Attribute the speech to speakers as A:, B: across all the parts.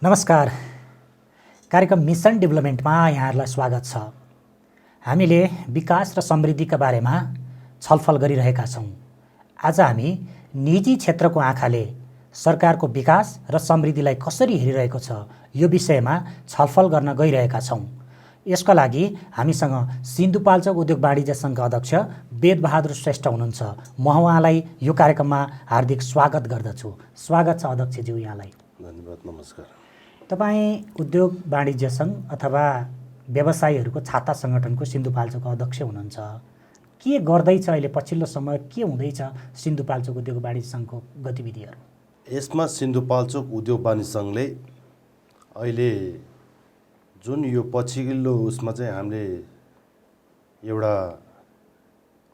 A: नमस्कार। कार्यक्रम मिसन डेभलपमेन्टमा यहाँहरूलाई स्वागत छ। हामीले विकास र समृद्धिका बारेमा छलफल गरिरहेका छौँ। आज हामी निजी क्षेत्रको आँखाले सरकारको विकास र समृद्धिलाई कसरी हेरिरहेको छ यो विषयमा छलफल गर्न गइरहेका छौँ। यसका लागि हामीसँग सिन्धुपाल्चोक उद्योग वाणिज्य सङ्घका अध्यक्ष वेदबहादुर श्रेष्ठ हुनुहुन्छ। म उहाँलाई यो कार्यक्रममा हार्दिक स्वागत गर्दछु। स्वागत छ अध्यक्षज्यू यहाँलाई।
B: धन्यवाद। नमस्कार।
A: तपाईँ उद्योग वाणिज्य सङ्घ अथवा व्यवसायीहरूको छाता सङ्गठनको सिन्धुपाल्चोकको अध्यक्ष हुनुहुन्छ। के गर्दैछ अहिले पछिल्लो समय, के हुँदैछ सिन्धुपाल्चोक उद्योग वाणिज्य सङ्घको गतिविधिहरू?
B: यसमा सिन्धुपाल्चोक उद्योग वाणिज्य सङ्घले अहिले जुन यो पछिल्लो उसमा चाहिँ हामीले एउटा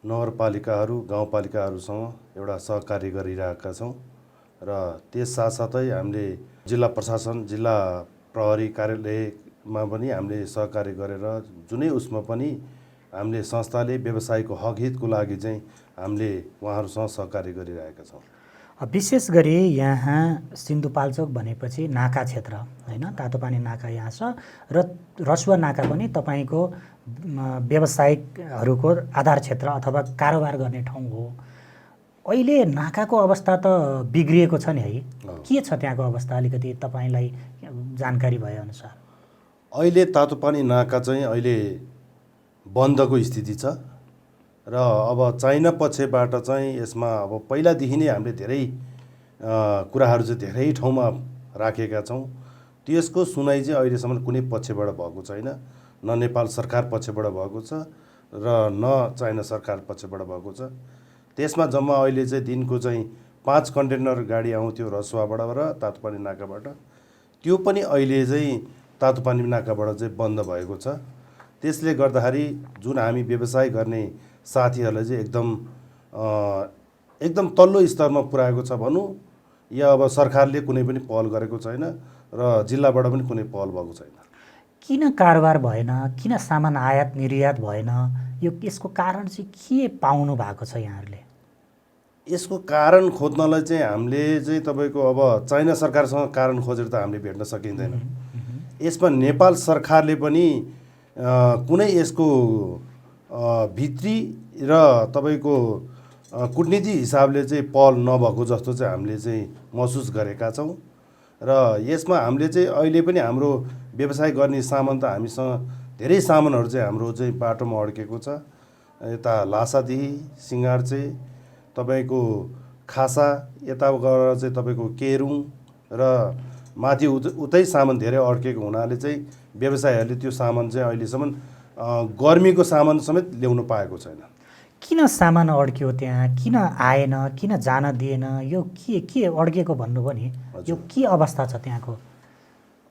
B: नगरपालिकाहरू गाउँपालिकाहरूसँग एउटा सहकार्य गरिरहेका छौँ र त्यस साथसाथै हामीले जिल्ला प्रशासन, जिल्ला प्रहरी कार्यालयमा पनि हामीले सहकार्य गरेर जुनै उसमा पनि हामीले संस्थाले व्यवसायको हक हितको लागि चाहिँ हामीले उहाँहरूसँग सहकार्य गरिरहेका छौँ।
A: विशेष गरी यहाँ सिन्धुपाल्चोक भनेपछि नाका क्षेत्र होइन, तातोपानी नाका यहाँ छ र रसुवा नाका पनि तपाईँको व्यावसायिकहरूको आधार क्षेत्र अथवा कारोबार गर्ने ठाउँ हो। अहिले नाकाको अवस्था त बिग्रिएको छ नि है? के छ त्यहाँको अवस्था, अलिकति तपाईँलाई जानकारी भएअनुसार?
B: अहिले तातोपानी नाका चाहिँ अहिले बन्दको स्थिति छ र अब चाइना पक्षबाट चाहिँ यसमा अब पहिलादेखि नै हामीले धेरै कुराहरू चाहिँ धेरै ठाउँमा राखेका छौँ। त्यसको सुनाइ चाहिँ अहिलेसम्म कुनै पक्षबाट भएको छैन। न नेपाल सरकार पक्षबाट भएको छ र न चाइना सरकार पक्षबाट भएको छ। त्यसमा जम्मा अहिले चाहिँ दिनको चाहिँ 5 कन्टेनर गाडी आउँथ्यो रसुवाबाट र तातोपानी नाकाबाट। त्यो पनि अहिले चाहिँ तातोपानी नाकाबाट चाहिँ बन्द भएको छ। त्यसले गर्दाखेरि जुन हामी व्यवसाय गर्ने साथीहरूलाई चाहिँ एकदम तल्लो स्तरमा पुर्याएको छ भनौँ, या अब सरकारले कुनै पनि पहल गरेको छैन र जिल्लाबाट पनि कुनै पहल भएको छैन।
A: किन कारोबार भएन? किन सामान आयात निर्यात भएन? यसको कारण चाहिँ के पाउनु भएको छ यहाँहरूले?
B: यसको कारण खोज्नलाई चाहिँ हामीले चाहिँ तपाईँको अब चाइना सरकारसँग कारण खोजेर त हामीले भेट्न सकिँदैन। यसमा नेपाल सरकारले पनि कुनै यसको भित्री र तपाईँको कुटनीति हिसाबले चाहिँ पहल नभएको जस्तो चाहिँ हामीले चाहिँ महसुस गरेका छौँ। र यसमा हामीले चाहिँ अहिले पनि हाम्रो व्यवसाय गर्ने सामान त हामीसँग धेरै सामानहरू चाहिँ हाम्रो चाहिँ बाटोमा अड्केको छ। यता लासादेखि सिँगारचे, तपाईँको खासा, यता गएर चाहिँ तपाईँको केरुङ र माथि उतै सामान धेरै अड्केको हुनाले चाहिँ व्यवसायहरूले त्यो सामान चाहिँ अहिलेसम्म गर्मीको सामान समेत ल्याउन पाएको छैन।
A: किन सामान अड्क्यो त्यहाँ? किन आएन? किन जान दिएन? यो के अड्केको भन्नुभयो नि, यो के अवस्था छ त्यहाँको?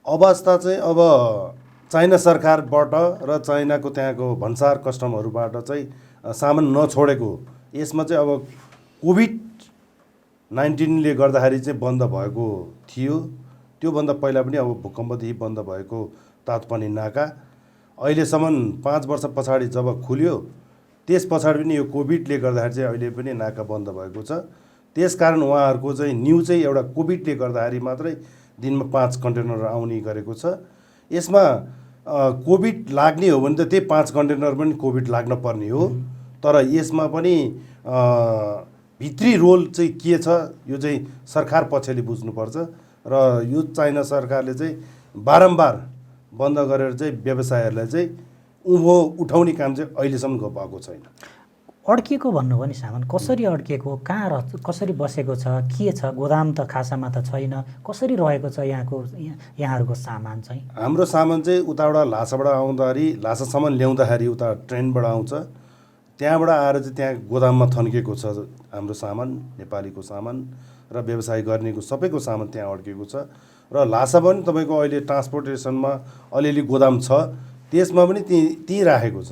B: अवस्था चाहिँ अब चाइना सरकारबाट र चाइनाको त्यहाँको भन्सार कस्टमहरूबाट चाहिँ सामान नछोडेको, यसमा चाहिँ अब कोभिड-19ले गर्दाखेरि चाहिँ बन्द भएको थियो। त्योभन्दा पहिला पनि अब भूकम्पदेखि बन्द भएको तातोपानी नाका अहिलेसम्म 5 वर्ष पछाडि जब खुल्यो, त्यस पछाडि पनि यो कोभिडले गर्दाखेरि चाहिँ अहिले पनि नाका बन्द भएको छ। त्यसकारण उहाँहरूको चाहिँ न्यू चाहिँ एउटा कोभिडले गर्दाखेरि मात्रै दिनमा 5 कन्टेनर आउने गरेको छ। यसमा कोभिड लाग्ने हो भने त त्यही 5 कन्टेनर पनि कोभिड लाग्न पर्ने हो। तर यसमा पनि भित्री रोल चाहिँ के छ यो चाहिँ सरकार पक्षले बुझ्नुपर्छ र यो चाइना सरकारले चाहिँ बारम्बार बन्द गरेर चाहिँ व्यवसायहरूलाई चाहिँ उँभो उठाउने काम चाहिँ अहिलेसम्म भएको छैन।
A: अड्किएको भन्नुभयो नि सामान, कसरी अड्किएको? कहाँ कसरी बसेको छ? के छ? गोदाम त खासामा त छैन। कसरी रहेको छ यहाँहरूको सामान चाहिँ?
B: हाम्रो सामान चाहिँ उताबाट लासाबाट आउँदाखेरि, लासासम्म ल्याउँदाखेरि उता ट्रेनबाट आउँछ। त्यहाँबाट आएर चाहिँ त्यहाँ गोदाममा थन्किएको छ हाम्रो सामान, नेपालीको सामान र व्यवसाय गर्नेको सबैको सामान त्यहाँ अड्केको छ। र लासा पनि तपाईँको अहिले ट्रान्सपोर्टेसनमा अलिअलि गोदाम छ, त्यसमा पनि त्यहीँ राखेको छ।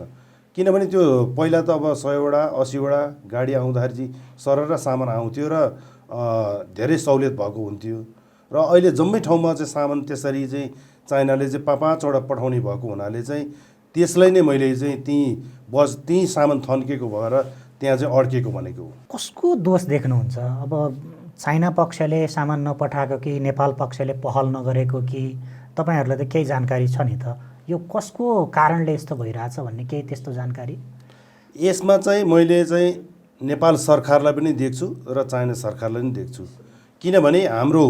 B: किनभने त्यो पहिला त अब 100वटा 80वटा गाडी आउँदाखेरि चाहिँ सरर सामान आउँथ्यो र धेरै सहुलियत भएको हुन्थ्यो। र अहिले जम्मै ठाउँमा चाहिँ सामान त्यसरी चाहिँ चाइनाले चाहिँ 5-5वटा पठाउने भएको हुनाले चाहिँ त्यसलाई नै मैले चाहिँ त्यहीँ सामान थन्केको भएर त्यहाँ चाहिँ अड्केको भनेको हो।
A: कसको दोष देख्नुहुन्छ? अब चाइना पक्षले सामान नपठाएको कि नेपाल पक्षले पहल नगरेको कि तपाईँहरूलाई त केही जानकारी छ नि त, यो कसको कारणले यस्तो भइरहेछ भन्ने केही त्यस्तो जानकारी?
B: यसमा चाहिँ मैले चाहिँ नेपाल सरकारलाई पनि देख्छु र चाइना सरकारलाई पनि देख्छु। किनभने हाम्रो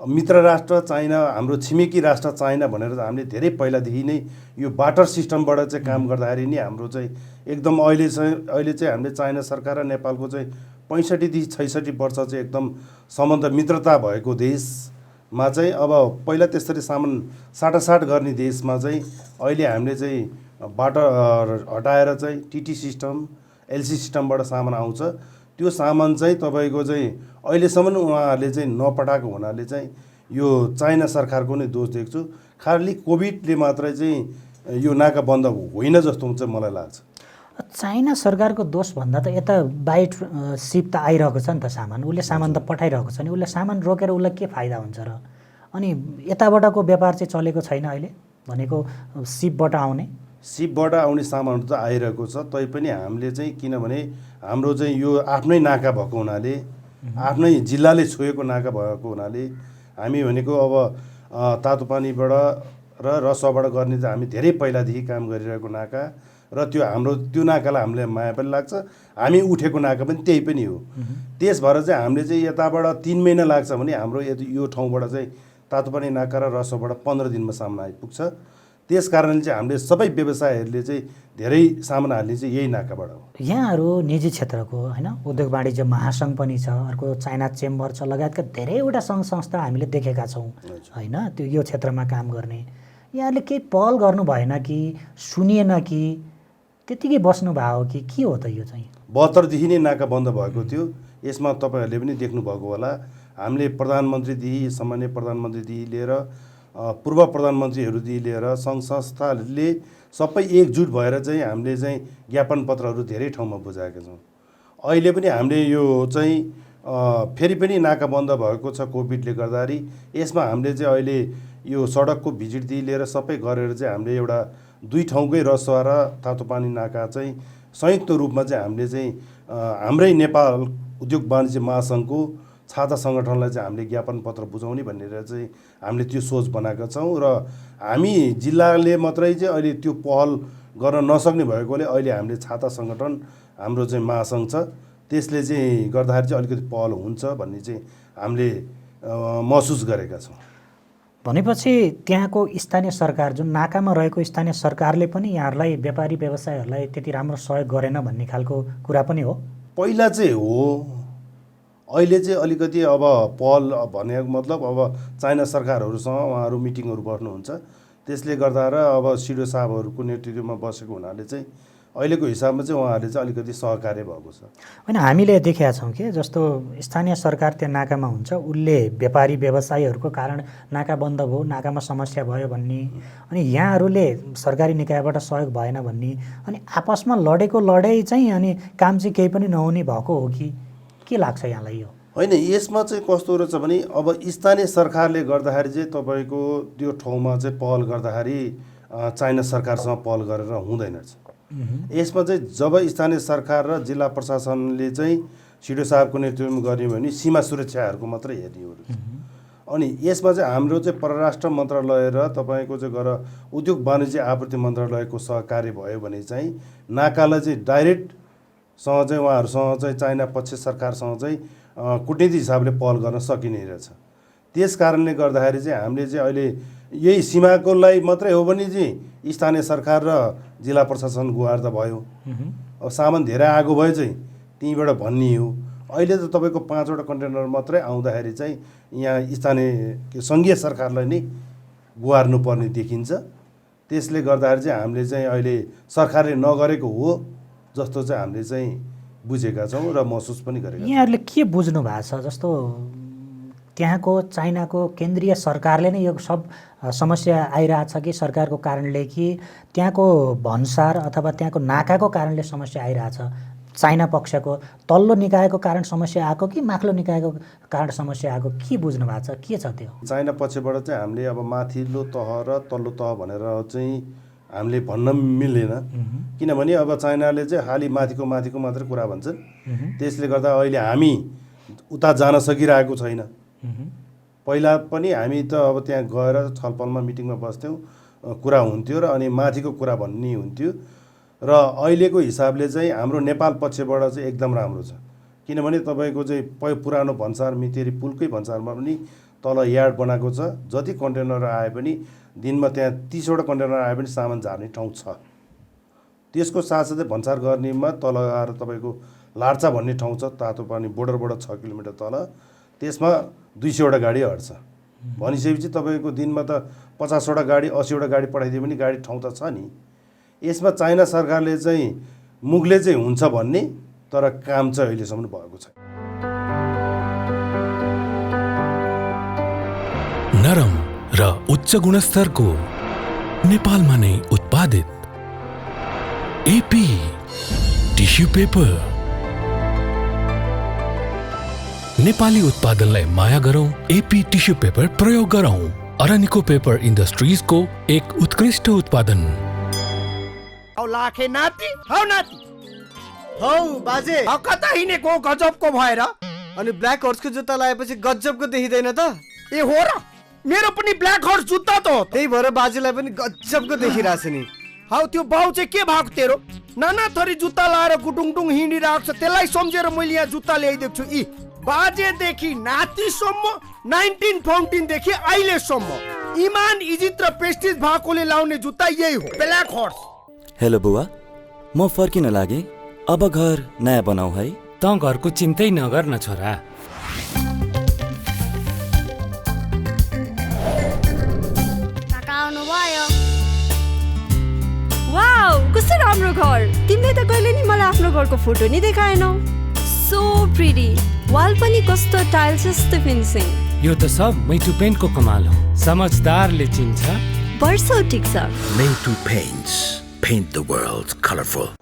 B: मित्र राष्ट्र चाइना, हाम्रो छिमेकी राष्ट्र चाइना भनेर हामीले धेरै पहिलादेखि नै यो बाटर सिस्टमबाट चाहिँ काम गर्दाखेरि नि हाम्रो चाहिँ एकदम अहिले चाहिँ हामीले चाइना सरकार र नेपालको चाहिँ 65देखि 66 वर्ष चाहिँ एकदम सम्बन्ध मित्रता भएको देशमा चाहिँ अब पहिला त्यसरी सामान साटासाट गर्ने देशमा चाहिँ अहिले हामीले चाहिँ बाटर हटाएर चाहिँ टिटी सिस्टम, एलसी सिस्टमबाट सामान आउँछ। त्यो सामान चाहिँ तपाईँको चाहिँ अहिलेसम्म उहाँहरूले चाहिँ नपठाएको हुनाले चाहिँ यो चाइना सरकारको नै दोष देख्छु। खालि कोभिडले मात्रै चाहिँ यो नाका बन्द होइन जस्तो चाहिँ मलाई लाग्छ।
A: चाइना सरकारको दोष भन्दा त यता बाइट सिप त आइरहेको छ नि त सामान, उसले सामान त पठाइरहेको छ नि, उसले सामान रोकेर उसलाई के फाइदा हुन्छ र? अनि यताबाटको व्यापार चाहिँ चलेको छैन अहिले भनेको सिपबाट आउने
B: सामानहरू त आइरहेको छ। तैपनि हामीले चाहिँ किनभने हाम्रो चाहिँ यो आफ्नै नाका भएको हुनाले, आफ्नै जिल्लाले छोएको नाका भएको हुनाले हामी भनेको अब तातो पानीबाट र रसुवाबाट गर्ने चाहिँ हामी धेरै पहिलादेखि काम गरिरहेको नाका र त्यो नाकालाई हामीलाई माया पनि लाग्छ। हामी उठेको नाका पनि त्यही पनि हो। त्यस भएर चाहिँ हामीले चाहिँ यताबाट 3 महिना लाग्छ भने हाम्रो यो ठाउँबाट चाहिँ तातो पानी नाका र रसुवाबाट 15 दिनमा सामान आइपुग्छ। त्यस कारणले चाहिँ हामीले सबै व्यवसायहरूले चाहिँ धेरै सामान हाल्ने चाहिँ यही नाकाबाट हो।
A: यहाँहरू निजी क्षेत्रको होइन उद्योग वाणिज्य महासङ्घ पनि छ, अर्को चाइना चेम्बर छ, लगायतका धेरैवटा सङ्घ संस्था हामीले देखेका छौँ होइन त्यो यो क्षेत्रमा काम गर्ने। यहाँहरूले केही पहल गर्नु भएन कि, सुनिएन कि, त्यतिकै बस्नु भयो हो कि के हो त? यो चाहिँ
B: 72देखि नै नाका बन्द भएको थियो। यसमा तपाईँहरूले पनि देख्नुभएको होला। हामीले प्रधानमन्त्रीदेखि, सामान्य प्रधानमन्त्रीदेखि लिएर पूर्व प्रधानमन्त्रीहरूदेखि लिएर सङ्घ संस्थाले सबै एकजुट भएर चाहिँ हामीले चाहिँ ज्ञापन पत्रहरू धेरै ठाउँमा बुझाएका छौँ। अहिले पनि हामीले यो चाहिँ फेरि पनि नाका बन्द भएको छ कोभिडले गर्दाखेरि। यसमा हामीले चाहिँ अहिले यो सडकको भिजिटदेखि लिएर सबै गरेर चाहिँ हामीले एउटा 2 ठाउँकै रसुवा र तातो पानी नाका चाहिँ संयुक्त रूपमा चाहिँ हामीले चाहिँ हाम्रै नेपाल उद्योग वाणिज्य महासङ्घको छाता सङ्गठनलाई चाहिँ हामीले ज्ञापन पत्र बुझाउने भनेर चाहिँ हामीले त्यो सोच बनाएका छौँ। र हामी जिल्लाले मात्रै चाहिँ अहिले त्यो पहल गर्न नसक्ने भएकोले अहिले हामीले छाता सङ्गठन हाम्रो चाहिँ महासङ्घ छ, त्यसले चाहिँ गर्दाखेरि चाहिँ अलिकति पहल हुन्छ भन्ने चाहिँ हामीले महसुस गरेका छौँ।
A: भनेपछि त्यहाँको स्थानीय सरकार, जुन नाकामा रहेको स्थानीय सरकारले पनि यहाँहरूलाई व्यापारी व्यवसायहरूलाई त्यति राम्रो सहयोग गरेन भन्ने खालको कुरा पनि हो? पहिला
B: चाहिँ हो, अहिले चाहिँ अलिकति अब पहल भनेको मतलब अब चाइना सरकारहरूसँग उहाँहरू मिटिङहरू बस्नुहुन्छ। त्यसले गर्दा र अब सिडिओ साहबहरूको नेतृत्वमा बसेको हुनाले चाहिँ अहिलेको हिसाबमा चाहिँ उहाँहरूले चाहिँ अलिकति सहकार्य भएको छ।
A: होइन, हामीले देखेका छौँ कि जस्तो स्थानीय सरकार त्यहाँ नाकामा हुन्छ, उसले व्यापारी व्यवसायीहरूको कारण नाका बन्द भयो, नाकामा समस्या भयो भन्ने, अनि यहाँहरूले सरकारी निकायबाट सहयोग भएन भन्ने, अनि आपसमा लडेको लडाइँ चाहिँ अनि काम चाहिँ केही पनि नहुने भएको हो कि के लाग्छ यहाँलाई? यो
B: होइन, यसमा चाहिँ कस्तो रहेछ भने अब स्थानीय सरकारले गर्दाखेरि चाहिँ तपाईँको त्यो ठाउँमा चाहिँ पहल गर्दाखेरि चाइना सरकारसँग पहल गरेर हुँदैन रहेछ। यसमा चाहिँ जब स्थानीय सरकार र जिल्ला प्रशासनले चाहिँ सिडिओ साहबको नेतृत्वमा गर्ने भने सीमा सुरक्षाहरूको मात्रै हेर्ने हो। अनि यसमा चाहिँ हाम्रो चाहिँ परराष्ट्र मन्त्रालय र तपाईँको चाहिँ गएर उद्योग वाणिज्य आपूर्ति मन्त्रालयको सहकार्य भयो भने चाहिँ नाकालाई चाहिँ डाइरेक्टसँग चाहिँ उहाँहरूसँग चाहिँ चाइना पक्ष सरकारसँग चाहिँ कूटनीतिक हिसाबले पहल गर्न सकिने रहेछ। त्यस कारणले गर्दाखेरि चाहिँ हामीले चाहिँ अहिले यही सीमाको लागि मात्रै हो भने चाहिँ स्थानीय सरकार र जिल्ला प्रशासन गुहार त भयो। अब सामान धेरै आएको भए चाहिँ त्यहीँबाट भन्ने हो। अहिले त तपाईँको 5वटा कन्टेनर मात्रै आउँदाखेरि चाहिँ यहाँ स्थानीय सङ्घीय सरकारलाई नै गुहार्नुपर्ने देखिन्छ। त्यसले गर्दाखेरि चाहिँ हामीले चाहिँ अहिले सरकारले नगरेको हो जस्तो चाहिँ हामीले चाहिँ बुझेका छौँ र महसुस पनि गरेका छौँ।
A: यहाँहरूले के बुझ्नु भएको छ? जस्तो त्यहाँको चाइनाको केन्द्रीय सरकारले नै यो सब समस्या आइरहेछ कि सरकारको कारणले, कि त्यहाँको भन्सार अथवा त्यहाँको नाकाको कारणले समस्या आइरहेछ? चाइना पक्षको तल्लो निकायको कारण समस्या आएको कि माथिल्लो निकायको कारण समस्या आएको, के बुझ्नु भएको छ? के छ त्यो?
B: चाइना पक्षबाट चाहिँ हामीले अब माथिल्लो तह र तल्लो तह भनेर चाहिँ हामीले भन्न मिल्दैन। किनभने अब चाइनाले चाहिँ खालि माथिको मात्रै कुरा भन्छन्। त्यसले गर्दा अहिले हामी उता जान सकिरहेको छैन। पहिला पनि हामी त अब त्यहाँ गएर छलफलमा मिटिङमा बस्थ्यौँ, कुरा हुन्थ्यो र अनि माथिको कुरा भन्ने हुन्थ्यो र अहिलेको हिसाबले चाहिँ हाम्रो नेपाल पक्षबाट चाहिँ एकदम राम्रो छ। किनभने तपाईँको चाहिँ पुरानो भन्सार मितेरी पुलकै भन्सारमा पनि तल यार्ड बनाएको छ। जति कन्टेनर आए पनि दिनमा त्यहाँ 30वटा कन्टेनर आए पनि सामान झार्ने ठाउँ छ। त्यसको साथसाथै भन्सार गर्नेमा तल आएर तपाईँको लार्चा भन्ने ठाउँ छ, तातो पानी बोर्डरबाट 6 किलोमिटर तल, त्यसमा 200वटा गाडी हट्छ। भनिसकेपछि तपाईँको दिनमा त 50वटा गाडी 80वटा गाडी पठाइदियो भने गाडी ठाउँ त छ नि। यसमा चाइना सरकारले चाहिँ मुखले चाहिँ हुन्छ भन्ने, तर काम चाहिँ अहिलेसम्म भएको छ।
C: नरम र उच्च गुणस्तरको नेपालमा नै उत्पादित एपी टिस्यु पेपर। नेपाली उत्पादनलाई माया गरौँ, एपी टिस्यु पेपर प्रयोग गरौँ। अरनिको पेपर इन्डस्ट्रिजको एक उत्कृष्ट उत्पादन।
D: औ लाखे नाति हौ नाति
E: हौ बाजे
D: कता हिँडेको गजबको भएर?
E: अनि ब्ल्याक हर्सको जुत्ता लगाएपछि गजबको देखिँदैन त?
D: ए हो र, मेरो पनि ब्ल्याक हर्स जुत्ता त हो।
E: त्यही भएर बाजेलाई पनि गजबको देखिरहेछ नि।
D: हौ त्यो बाउ चाहिँ के भएको तेरो? नाना थरी जुत्ता लाएर गुटुङटुङ हिँडिरहेको छ, त्यसलाई सम्झेर मैले यहाँ जुत्ता ल्याइदिएको छु। यी बाजेदेखि नातिसम्म 1914 देखि अहिलेसम्म इमान इज्जत र प्रेस्टिज भएकोले लाउने जुत्ता यही हो, ब्ल्याक हर्स।
F: हेलो बुवा, म फर्किन लागे। अब घर नयाँ बनाऊ है।
G: त घरको चिन्तै नगर्न छोरा।
H: वाउ, कस्तो राम्रो घर! तिमीले त कहिले नि मलाई आफ्नो घरको फोटो नि देखाएनौ। सो प्रिटी, वाल पनि कस्तो टाइल्स जस्तो फिनिसिङ।
G: यो त सब मैटु पेन्टको कमाल हो, समझदारले चिन्छ।
H: वर्षौ ठिक छ।
I: Meitu Paints. Paint the world colorful.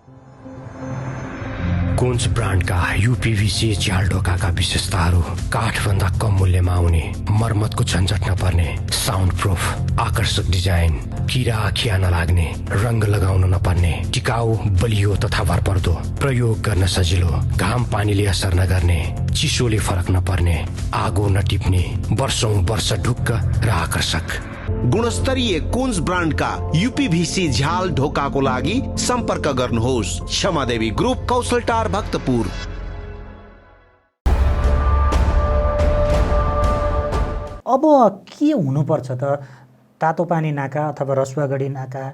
J: कुन्स ब्रान्डका युपीभीसी झ्याल ढोकाका विशेषताहरू काठभन्दा कम मूल्यमा आउने, मर्मतको झन्झट नपर्ने, साउन्ड प्रुफ, आकर्षक डिजाइन, किरा खिया नलाग्ने, रङ्ग लगाउन नपर्ने, टिकाउ, बलियो तथा भरपर्दो, प्रयोग गर्न सजिलो, घाम पानीले असर नगर्ने, चिसोले फरक नपर्ने, आगो नटिप्ने, वर्षौं वर्ष ढुक्क र आकर्षक।
I: गुणस्तरीय कुन्स ब्रान्डका यूपीभीसी झ्याल ढोकाको लागि सम्पर्क गर्नुहोस्। क्षमादेवी ग्रुप, कौशलटार, भक्तपुर।
A: अब के हुनुपर्छ त तातो पानी नाका अथवा रसुवागढी नाका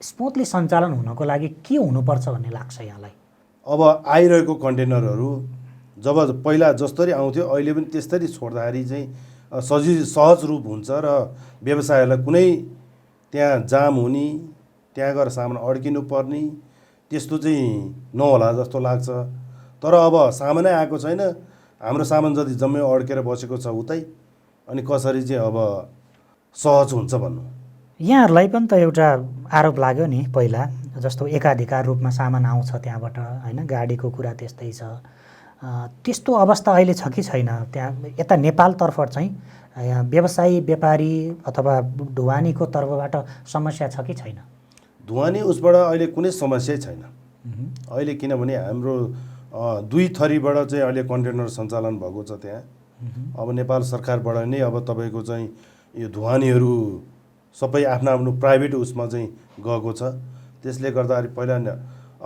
A: स्मुथली सञ्चालन हुनको लागि के हुनुपर्छ भन्ने लाग्छ यहाँलाई?
B: अब आइरहेको कन्टेनरहरू जब पहिला जसरी आउँथ्यो अहिले पनि त्यस्तरी छोड्दाखेरि चाहिँ सहज रूप हुन्छ र व्यवसायलाई कुनै त्यहाँ जाम हुने, त्यहाँ गएर सामान अड्किनु पर्ने त्यस्तो चाहिँ नहोला जस्तो लाग्छ। तर अब सामानै आएको छैन, हाम्रो सामान जति जम्मै अड्केर बसेको छ उतै, अनि कसरी चाहिँ अब सहज हुन्छ भन्नु।
A: यहाँहरूलाई पनि त एउटा आरोप लाग्यो नि पहिला, जस्तो एकाधिकार रूपमा सामान आउँछ त्यहाँबाट होइन, गाडीको कुरा त्यस्तै छ। त्यस्तो अवस्था अहिले छ कि छैन? त्यहाँ यता नेपालतर्फ चाहिँ व्यवसायी व्यापारी अथवा ढुवानीको तर्फबाट समस्या छ कि छैन?
B: ढुवानी उसबाट अहिले कुनै समस्या छैन अहिले, किनभने हाम्रो 2 थरीबाट चाहिँ अहिले कन्टेनर सञ्चालन भएको छ त्यहाँ। अब नेपाल सरकारबाट नै अब तपाईँको चाहिँ यो ढुवानीहरू सबै आफ्नो आफ्नो प्राइभेट उसमा चाहिँ गएको छ। त्यसले गर्दाखेरि पहिला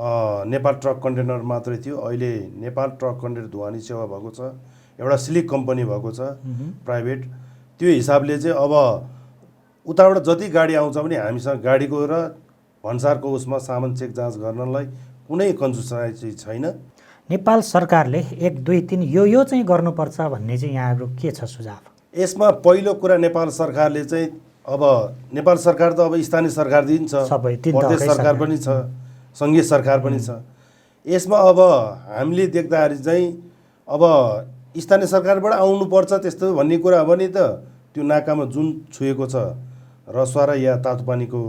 B: नेपाल ट्रक कन्टेनर मात्रै थियो, अहिले नेपाल ट्रक कन्टेनर ढुवानी सेवा भएको छ, एउटा सिलिक कम्पनी भएको छ प्राइभेट। त्यो हिसाबले चाहिँ अब उताबाट जति गाडी आउँछ भने हामीसँग गाडीको र भन्सारको उसमा सामान चेक जाँच गर्नलाई कुनै कन्जुसाइ चाहिँ छैन।
A: नेपाल सरकारले 1, 2, 3 यो चाहिँ गर्नुपर्छ भन्ने चाहिँ यहाँहरू के छ सुझाव?
B: यसमा पहिलो कुरा नेपाल सरकारले चाहिँ अब नेपाल सरकार त अब स्थानीय सरकार दिन्छ, प्रदेश सरकार पनि छ, सङ्घीय सरकार पनि छ। यसमा अब हामीले देख्दाखेरि चाहिँ अब स्थानीय सरकारबाट आउनुपर्छ त्यस्तो भन्ने कुरा हो भने त त्यो नाकामा जुन छुएको छ रसुवा र या तातो पानीको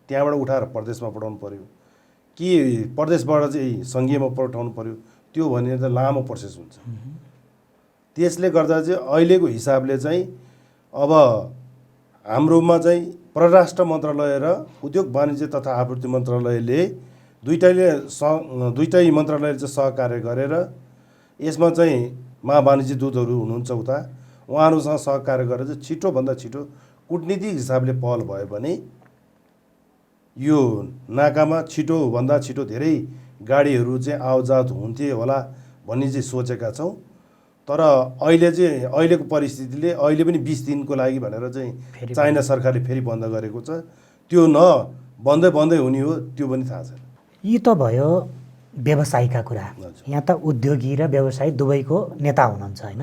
B: त्यहाँबाट उठाएर प्रदेशमा पठाउनु पर्यो कि प्रदेशबाट चाहिँ सङ्घीयमा पठाउनु पर्यो, त्यो भनेर त लामो प्रोसेस हुन्छ। त्यसले गर्दा चाहिँ अहिलेको हिसाबले चाहिँ अब हाम्रोमा चाहिँ परराष्ट्र मन्त्रालय र उद्योग वाणिज्य तथा आपूर्ति मन्त्रालयले दुईटै मन्त्रालयले चाहिँ सहकार्य गरेर यसमा चाहिँ महावाणिज्य दूतहरू हुनुहुन्छ उता, उहाँहरूसँग सहकार्य गरेर चाहिँ छिटोभन्दा छिटो कूटनीतिक हिसाबले पहल भयो भने यो नाकामा छिटोभन्दा छिटो धेरै गाडीहरू चाहिँ आवजात हुन्थे होला भन्ने चाहिँ सोचेका छौँ। तर अहिले चाहिँ अहिलेको परिस्थितिले अहिले पनि 20 दिनको लागि भनेर चाहिँ चाइना सरकारले फेरि बन्द गरेको छ। त्यो न बन्दै हुने हो त्यो पनि थाहा छैन।
A: यी त भयो व्यवसायका कुरा। यहाँ त उद्योगी र व्यवसायी दुवैको नेता हुनुहुन्छ होइन,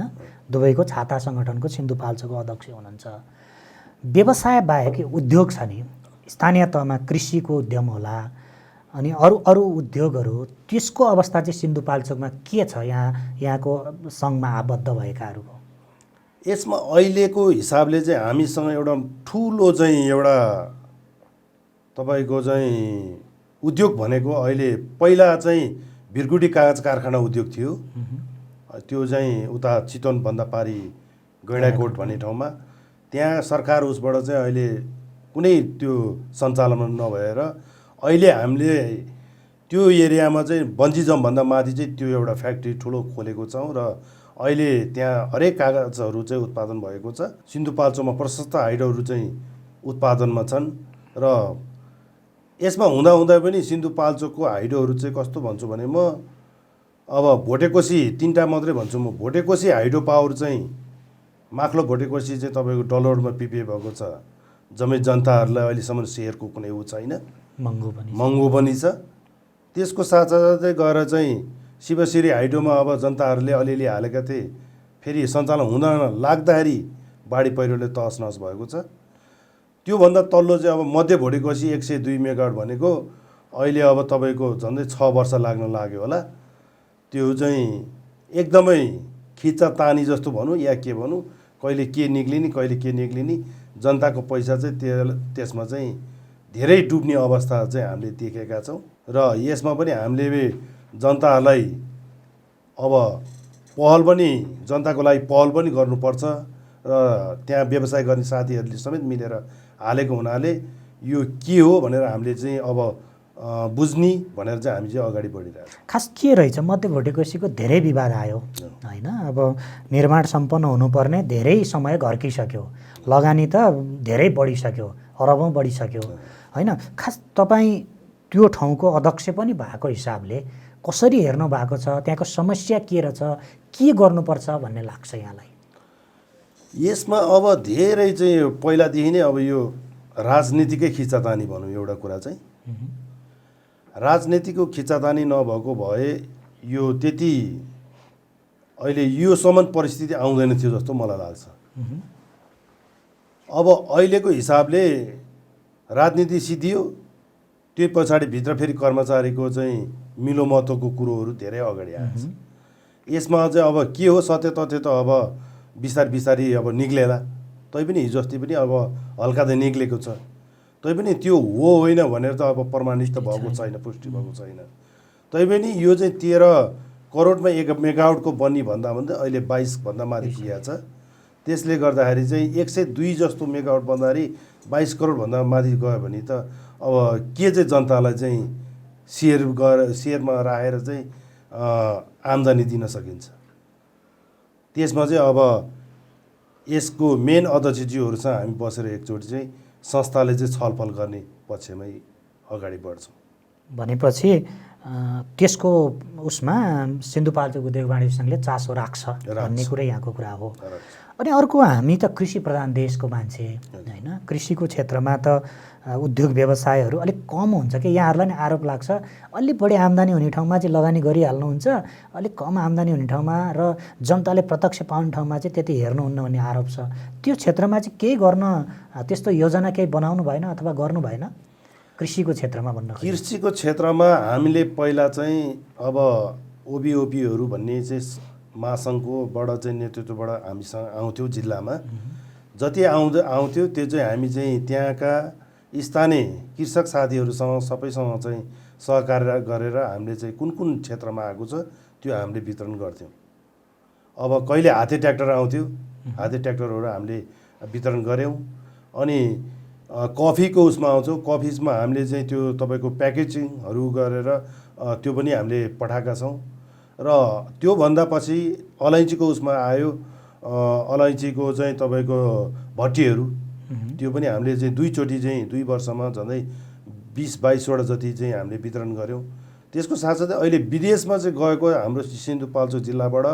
A: दुवैको छाता सङ्गठनको सिन्धुपाल्चोकको अध्यक्ष हुनुहुन्छ। व्यवसाय बाहेक उद्योग छ नि, स्थानीय तहमा कृषिको उद्यम होला अनि अरू उद्योगहरू, त्यसको अवस्था चाहिँ सिन्धुपाल्चोकमा के छ यहाँको सङ्घमा आबद्ध भएकाहरूको?
B: यसमा अहिलेको हिसाबले चाहिँ हामीसँग एउटा ठुलो चाहिँ एउटा तपाईँको चाहिँ उद्योग भनेको अहिले पहिला चाहिँ भिरगुडी कागज कारखाना उद्योग थियो। त्यो चाहिँ उता चितवनभन्दा पारी गैँडाकोट भन्ने ठाउँमा, त्यहाँ सरकार उसबाट चाहिँ अहिले कुनै त्यो सञ्चालनमा नभएर अहिले हामीले त्यो एरियामा चाहिँ बन्जिजमभन्दा माथि चाहिँ त्यो एउटा फ्याक्ट्री ठुलो खोलेको छौँ र अहिले त्यहाँ हरेक कागजहरू चाहिँ उत्पादन भएको छ। सिन्धुपाल्चोकमा प्रशस्त हाइडहरू चाहिँ उत्पादनमा छन् र यसमा हुँदा पनि सिन्धुपाल्चोकको हाइडोहरू चाहिँ कस्तो भन्छु भने म अब भोटेकोसी 3टा मात्रै भन्छु म। भोटेकोसी हाइडो पावर चाहिँ माक्लो भोटेकोसी चाहिँ तपाईँको डलरमा पिपिए भएको छ। जम्मै जनताहरूलाई अहिलेसम्म सेयरको कुनै ऊ छैन, महँगो पनि छ। त्यसको साथसाथै गएर चाहिँ शिवश्री हाइडोमा अब जनताहरूले अलिअलि हालेका थिए, फेरि सञ्चालन हुन लाग्दाखेरि बाढी पहिरोले तहस नहस भएको छ। त्योभन्दा तल्लो चाहिँ अब मध्य भोटेकोसी 102 मेगावाट भनेको अहिले अब तपाईँको झन्डै 6 वर्ष लाग्न लाग्यो होला। त्यो चाहिँ एकदमै खिच्चा तानी जस्तो भनौँ या के भनौँ, कहिले के निक्लिने जनताको पैसा चाहिँ त्यसमा चाहिँ धेरै डुब्ने अवस्था चाहिँ हामीले देखेका छौँ। र यसमा पनि हामीले जनताहरूलाई अब जनताको लागि पहल पनि गर्नुपर्छ र त्यहाँ व्यवसाय गर्ने साथीहरूले समेत मिलेर हालेको हुनाले यो के हो भनेर हामीले चाहिँ अब बुझ्ने भनेर चाहिँ हामी चाहिँ अगाडि बढिरहेको छौँ।
A: खास के रहेछ, मध्य भोटेकोसीको धेरै विवाद आयो होइन। अब निर्माण सम्पन्न हुनुपर्ने धेरै समय घर्किसक्यो, लगानी त धेरै बढिसक्यो, अरबौँ बढिसक्यो होइन। खास तपाईँ त्यो ठाउँको अध्यक्ष पनि भएको हिसाबले कसरी हेर्नु भएको छ, त्यहाँको समस्या के रहेछ, के गर्नुपर्छ भन्ने लाग्छ यहाँलाई?
B: यसमा अब धेरै चाहिँ पहिलादेखि नै अब यो राजनीतिकै खिचातानी भनौँ। एउटा कुरा चाहिँ राजनीतिको खिचातानी नभएको भए यो त्यति अहिले योसम्म परिस्थिति आउँदैन थियो जस्तो मलाई लाग्छ। अब अहिलेको हिसाबले राजनीति सिद्धियो, त्यो पछाडि भित्र फेरि कर्मचारीको चाहिँ मिलोमतोको कुरोहरू धेरै अगाडि आएको छ। यसमा चाहिँ अब के हो सत्य तथ्य त अब बिस्तारै अब निक्लेला। तैपनि हिजो अस्ति पनि अब हल्का त निक्लेको छ, तैपनि त्यो हो होइन भनेर त अब प्रमाणित त भएको छैन, पुष्टि भएको छैन। तैपनि यो चाहिँ 13 करोडमा 1 मेगावाटको बन्ने भन्दा अहिले 22 भन्दा माथि किया छ। त्यसले गर्दाखेरि चाहिँ 102 जस्तो मेगावाट बन्दाखेरि 22 करोडभन्दा माथि गयो भने त अब के चाहिँ जनतालाई चाहिँ सेयरमा राखेर चाहिँ आम्दानी दिन सकिन्छ। त्यसमा चाहिँ अब यसको मेन अध्यक्षज्यूहरूसँग हामी बसेर एकचोटि चाहिँ संस्थाले चाहिँ छलफल गर्ने पक्षमै अगाडि बढ्छौँ।
A: भनेपछि त्यसको उसमा सिन्धुपाल्चोक उद्योग वाणिज्य सङ्घले चासो राख्छ भन्ने कुरै यहाँको कुरा हो। अनि अर्को, हामी त कृषि प्रधान देशको मान्छे होइन। कृषिको क्षेत्रमा त उद्योग व्यवसायहरू अलिक कम हुन्छ कि यहाँहरूलाई नि आरोप लाग्छ, अलिक बढी आम्दानी हुने ठाउँमा चाहिँ लगानी गरिहाल्नुहुन्छ, अलिक कम आम्दानी हुने ठाउँमा र जनताले प्रत्यक्ष पाउने ठाउँमा चाहिँ त्यति हेर्नुहुन्न भन्ने आरोप छ। त्यो क्षेत्रमा चाहिँ केही गर्न, त्यस्तो योजना केही बनाउनु भएन अथवा गर्नु भएन कृषिको क्षेत्रमा?
B: कृषिको क्षेत्रमा हामीले पहिला चाहिँ अब ओबिओपीहरू भन्ने चाहिँ महासङ्घकोबाट चाहिँ नेतृत्वबाट हामीसँग आउँथ्यो जिल्लामा। जति आउँथ्यो त्यो चाहिँ हामी चाहिँ त्यहाँका स्थानीय कृषक साथीहरूसँग सबैसँग चाहिँ सहकार्य गरेर हामीले चाहिँ कुन क्षेत्रमा आएको छ त्यो हामीले वितरण गर्थ्यौँ। अब कहिले हाते ट्र्याक्टर आउँथ्यो, हाते ट्र्याक्टरहरू हामीले वितरण गऱ्यौँ। अनि कफीको उसमा आउँछौँ, कफीमा हामीले चाहिँ त्यो तपाईँको प्याकेजिङहरू गरेर त्यो पनि हामीले पठाएका छौँ। र त्योभन्दा पछि अलैँचीको उसमा आयो, अलैँचीको चाहिँ तपाईँको भट्टीहरू, त्यो पनि हामीले चाहिँ दुईचोटि चाहिँ 2 वर्षमा झन्डै 20-22वटा जति चाहिँ हामीले वितरण गऱ्यौँ। त्यसको साथसाथै अहिले विदेशमा चाहिँ गएको हाम्रो सिन्धुपाल्चोक जिल्लाबाट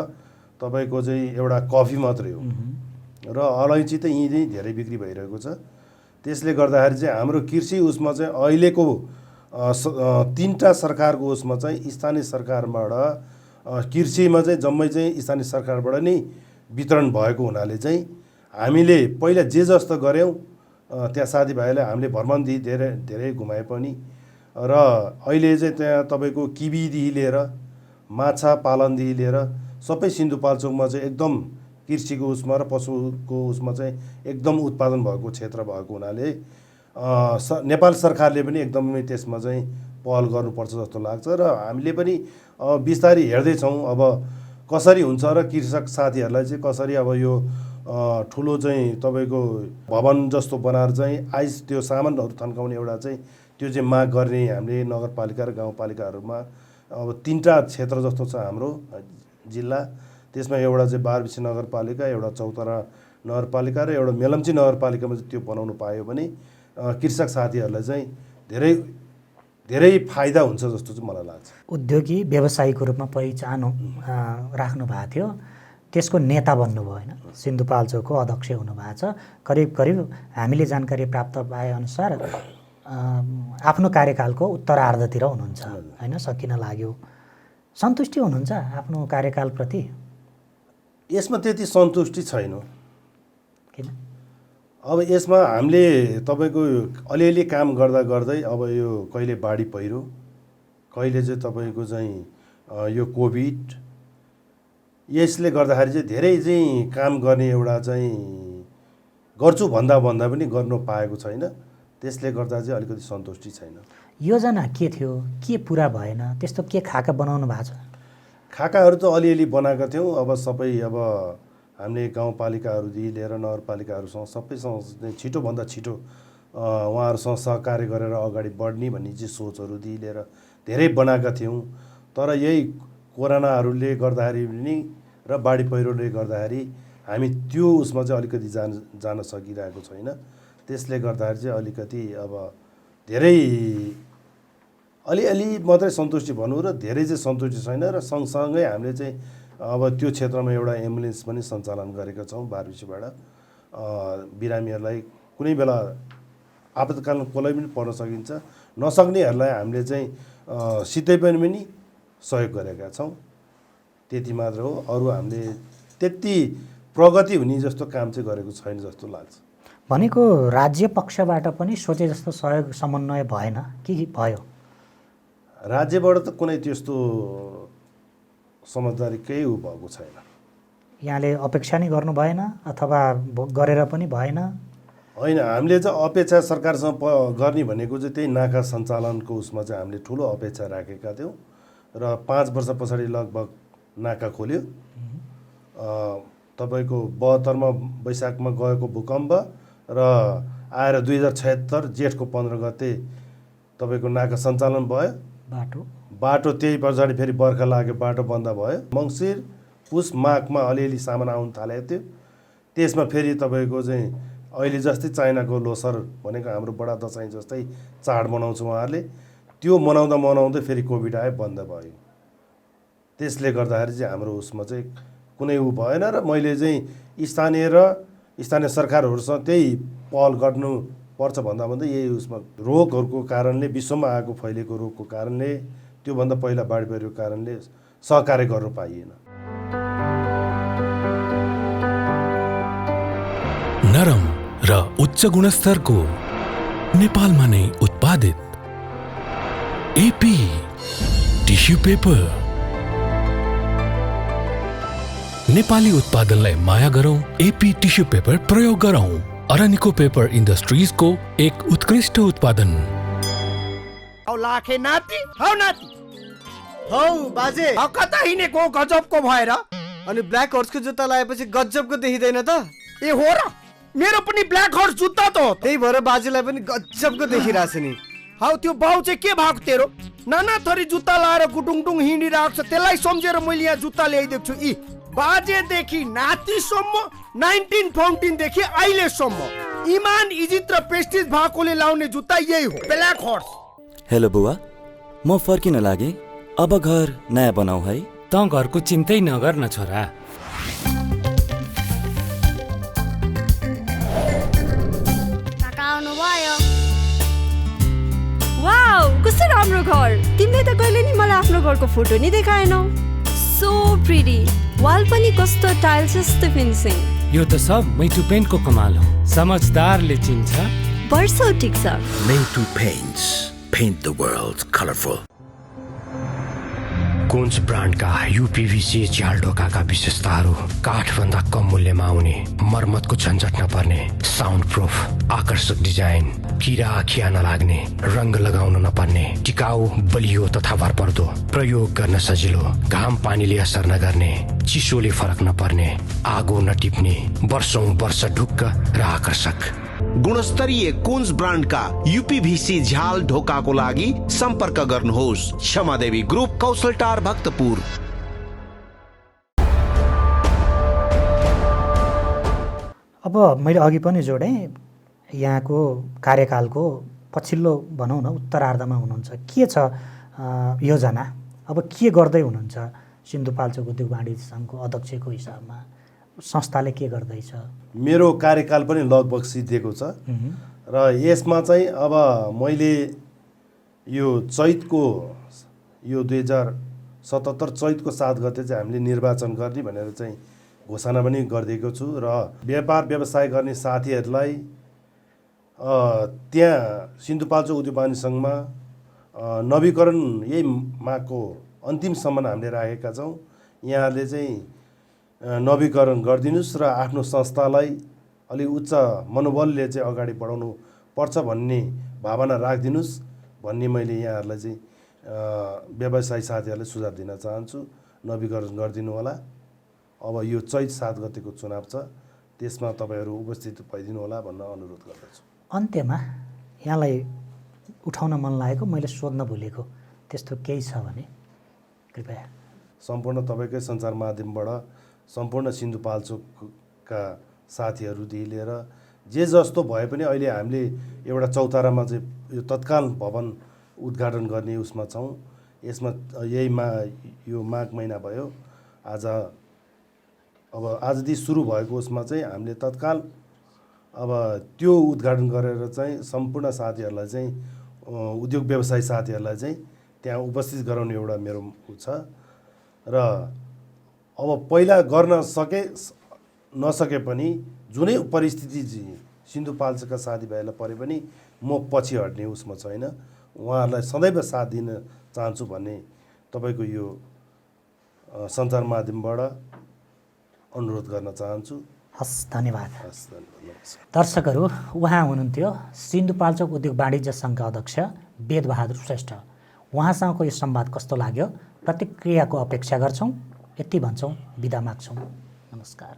B: तपाईँको चाहिँ एउटा कफी मात्रै हो र अलैँची त यहीँ धेरै बिक्री भइरहेको छ। त्यसले गर्दाखेरि चाहिँ हाम्रो कृषि उसमा चाहिँ अहिलेको 3टा सरकारको उसमा चाहिँ स्थानीय सरकारबाट कृषिमा चाहिँ जम्मै चाहिँ स्थानीय सरकारबाट नै वितरण भएको हुनाले चाहिँ हामीले पहिला जे जस्तो गऱ्यौँ त्यहाँ साथीभाइलाई हामीले भ्रमणदेखि धेरै घुमाए पनि र अहिले चाहिँ त्यहाँ तपाईँको किबीदेखि लिएर माछा पालनदेखि लिएर सबै सिन्धुपाल्चोकमा चाहिँ एकदम कृषिको उसमा र पशुको उसमा चाहिँ एकदम उत्पादन भएको क्षेत्र भएको हुनाले नेपाल सरकारले पनि एकदमै त्यसमा चाहिँ पहल गर्नुपर्छ जस्तो लाग्छ र हामीले पनि बिस्तारै हेर्दैछौँ अब कसरी हुन्छ र कृषक साथीहरूलाई चाहिँ कसरी अब यो ठुलो चाहिँ तपाईँको भवन जस्तो बनाएर चाहिँ त्यो सामानहरू थन्काउने एउटा चाहिँ त्यो चाहिँ माग गर्ने हामीले नगरपालिका र गाउँपालिकाहरूमा अब 3टा क्षेत्र जस्तो छ हाम्रो जिल्ला। त्यसमा एउटा चाहिँ बारबिसी नगरपालिका, एउटा चौतारा नगरपालिका र एउटा मेलम्ची नगरपालिकामा चाहिँ त्यो बनाउनु पायो भने कृषक साथीहरूलाई चाहिँ धेरै फाइदा हुन्छ जस्तो चाहिँ मलाई लाग्छ।
A: उद्योगी व्यवसायीको रूपमा पहिचान राख्नु भएको थियो, त्यसको नेता बन्नुभयो होइन, सिन्धुपाल्चोकको अध्यक्ष हुनुभएको छ। करिब हामीले जानकारी प्राप्त भएअनुसार आफ्नो कार्यकालको उत्तरार्धतिर हुनुहुन्छ होइन, सकिन लाग्यो। सन्तुष्टि हुनुहुन्छ आफ्नो कार्यकालप्रति?
B: यसमा त्यति सन्तुष्टि छैन।
A: किन?
B: अब यसमा हामीले तपाईँको अलिअलि काम गर्दा गर्दै अब यो कहिले बाढी पहिरो, कहिले चाहिँ तपाईँको चाहिँ यो कोभिड, यसले गर्दाखेरि चाहिँ धेरै चाहिँ काम गर्ने एउटा चाहिँ गर्छु भन्दा पनि गर्नु पाएको छैन। त्यसले गर्दा चाहिँ अलिकति सन्तुष्टि छैन।
A: योजना के थियो, के पुरा भएन, त्यस्तो के खाका बनाउनु भएको छ?
B: खाकाहरू त अलिअलि बनाएका थियौँ। अब सबै अब हामीले गाउँपालिकाहरूदेखि लिएर नगरपालिकाहरूसँग सबैसँग छिटोभन्दा छिटो उहाँहरूसँग सहकार्य गरेर अगाडि बढ्ने भन्ने चाहिँ सोचहरूदेखि लिएर धेरै बनाएका थियौँ। तर यही कोरोनाहरूले गर्दाखेरि पनि र बाढी पहिरोले गर्दाखेरि हामी त्यो उसमा चाहिँ अलिकति जान सकिरहेको छैन। त्यसले गर्दाखेरि चाहिँ अलिकति अब धेरै अलिअलि मात्रै सन्तुष्टि भनौँ र धेरै चाहिँ सन्तुष्टि छैन। र सँगसँगै हामीले चाहिँ अब त्यो क्षेत्रमा एउटा एम्बुलेन्स पनि सञ्चालन गरेका छौँ बारबिसीबाट। बिरामीहरूलाई कुनै बेला आपतकालीन कसलाई पनि पर्न सकिन्छ, नसक्नेहरूलाई हामीले चाहिँ सिधै पनि सहयोग गरेका छौँ। त्यति मात्र हो, अरू हामीले त्यति प्रगति हुने जस्तो काम चाहिँ गरेको छैन जस्तो लाग्छ।
A: भनेको राज्य पक्षबाट पनि सोचे जस्तो सहयोग समन्वय भएन कि भयो?
B: राज्यबाट त कुनै त्यस्तो समझदारी केही भएको छैन।
A: यहाँले अपेक्षा नै गर्नु भएन अथवा गरेर पनि भएन?
B: होइन, हामीले चाहिँ अपेक्षा सरकारसँग गर्ने भनेको चाहिँ त्यही नाका सञ्चालनको उसमा चाहिँ हामीले ठुलो अपेक्षा राखेका थियौँ र 5 वर्ष पछाडि लगभग नाका खोल्यो। तपाईँको 72मा वैशाखमा गएको भूकम्प र आएर 2076 जेठको 15 गते तपाईँको नाका सञ्चालन भयो। बाटो त्यही पछाडि फेरि बर्खा लाग्यो, बाटो बन्द भयो। मङ्सिर पुस माघमा अलिअलि सामान आउनु थालेको थियो। त्यसमा फेरि तपाईँको चाहिँ अहिले जस्तै चाइनाको लोसर भनेको हाम्रो बडा दसैँ जस्तै चाड मनाउँछ उहाँहरूले, त्यो मनाउँदै फेरि कोभिड आयो, बन्द भयो। त्यसले गर्दाखेरि चाहिँ हाम्रो उसमा चाहिँ कुनै भएन र मैले चाहिँ स्थानीय सरकारहरूसँग त्यही पहल गर्नुपर्छ भन्दा यही उसमा रोगहरूको कारणले, विश्वमा आएको फैलिएको रोगको कारणले, त्योभन्दा पहिला बाढी पहिरोको कारणले सहकार्य गर्नु पाइएन।
C: नरम र उच्च गुणस्तरको नेपालमा नै उत्पादित एपी टिस्यु पेपर। नेपाली उत्पादनलाई माया गरौँ, एपी टिस्यु पेपर प्रयोग गरौँ। अरानिको पेपर इन्डस्ट्रिजको एक उत्कृष्ट उत्पादन।
D: औ लाखे नाति, हौ नाति,
E: हौ बाजे,
D: कता हिँडेको गजबको भएर?
E: अनि ब्ल्याक हर्सको जुत्ता लगाएपछि गजबको देखिँदैन त?
D: ए हो र, मेरो पनि ब्ल्याक हर्स जुत्ता त हो।
E: त्यही भएर बाजेलाई पनि गजबको देखिरहेछ नि।
D: हौ त्यो बाउ चाहिँ के भएको तेरो नाना थरी जुत्ता लाएर गुटुङटुङ हिँडिरहेको छ त्यसलाई सम्झेर मैले यहाँ जुत्ता ल्याइदिएको छु। यी बाजेदेखि नातिसम्म 1914 देखि अहिलेसम्म इमान इज्जत र प्रेस्टिज भएकोले लाउने जुत्ता यही हो, ब्ल्याक हर्स।
F: हेलो बुवा, म फर्किन लागे, अब घर नयाँ बनाऊ है।
G: त घरको चिन्तै नगर न छोरा।
H: वाउ, कस्तो राम्रो घर। तिमीले त कहिले नि मलाई आफ्नो घरको फोटो नि देखाएनौ। सो प्रिटी, वाल पनि कस्तो टाइल्स जस्तो फिनिसिङ।
G: यो त सब मैटु पेन्टको कमाल हो, समझदारले चिन्छ।
H: वर्षौ ठिक छ।
I: Made Paints. Paint the world colorful. कुन्स ब्रान्डका युपीभीसी झ्याल ढोकाका विशेषताहरू काठभन्दा कम मूल्यमा आउने, मर्मतको झन्झट नपर्ने, साउन्ड प्रुफ, आकर्षक डिजाइन, किरा खिया नलाग्ने, रंग लगाउन नपर्ने, टिकाउ, बलियो तथा भरपर्दो, प्रयोग गर्न सजिलो, घाम पानीले असर नगर्ने, चिसोले फरक नपर्ने, आगो नटिप्ने, वर्षौं वर्ष ढुक्क र आकर्षक। गुणस्तरीय कुन्स ब्रान्डका युपीभीसी झ्याल ढोकाको लागि सम्पर्क गर्नुहोस्। क्षमादेवी ग्रुप, कौशलटार, भक्तपुर।
A: अब मैले अघि पनि जोडेँ, यहाँको कार्यकालको पछिल्लो भनौँ न उत्तरार्धमा हुनुहुन्छ। के छ योजना, अब के गर्दै हुनुहुन्छ सिन्धुपाल्चोक उद्योग वाणिज्य सङ्घको अध्यक्षको हिसाबमा संस्थाले के गर्दैछ?
B: मेरो कार्यकाल पनि लगभग सिद्धिएको छ र यसमा चाहिँ अब मैले यो चैतको यो 2077 चैतको 7 गते चाहिँ हामीले निर्वाचन गर्ने भनेर चाहिँ घोषणा पनि गरिदिएको छु र व्यापार व्यवसाय गर्ने साथीहरूलाई त्यहाँ सिन्धुपाल्चोक उद्योग वाणिज्य सङ्घमा नवीकरण यही मागको अन्तिमसम्म हामीले राखेका छौँ। यहाँहरूले चाहिँ नवीकरण गरिदिनुहोस् र आफ्नो संस्थालाई अलि उच्च मनोबलले चाहिँ अगाडि बढाउनु पर्छ भन्ने भावना राखिदिनुहोस् भन्ने मैले यहाँहरूलाई चाहिँ व्यवसायी साथीहरूलाई सुझाव दिन चाहन्छु। नवीकरण गरिदिनु होला। अब यो चैत 7 गतेको चुनाव छ, त्यसमा तपाईँहरू उपस्थित भइदिनु होला भन्न अनुरोध गर्दछु।
A: अन्त्यमा यहाँलाई उठाउन मन लागेको, मैले सोध्न भुलेको त्यस्तो केही छ भने कृपया।
B: सम्पूर्ण तपाईँकै सञ्चार माध्यमबाट सम्पूर्ण सिन्धुपाल्चोकका साथीहरूदेखि लिएर जे जस्तो भए पनि अहिले हामीले एउटा चौतारामा चाहिँ यो तत्काल भवन उद्घाटन गर्ने उसमा छौँ। यसमा यो माघ महिना भयो, अब आजदेखि सुरु भएको उसमा चाहिँ हामीले तत्काल अब त्यो उद्घाटन गरेर चाहिँ सम्पूर्ण साथीहरूलाई चाहिँ उद्योग व्यवसायी साथीहरूलाई चाहिँ त्यहाँ उपस्थित गराउने एउटा मेरो छ र अब पहिला गर्न नसके पनि जुनै परिस्थिति सिन्धुपाल्चोकका साथीभाइलाई परे पनि म पछि हट्ने उसमा छैन। उहाँहरूलाई सदैव साथ दिन चाहन्छु भन्ने तपाईँको यो सञ्चार माध्यमबाट अनुरोध गर्न चाहन्छु।
A: हस्, धन्यवाद। दर्शकहरू, उहाँ हुनुहुन्थ्यो सिन्धुपाल्चोक उद्योग वाणिज्य सङ्घका अध्यक्ष वेदबहादुर श्रेष्ठ। उहाँसँगको यो संवाद कस्तो लाग्यो, प्रतिक्रियाको अपेक्षा गर्छौँ। यति भन्छौँ, बिदा माग्छौँ। नमस्कार।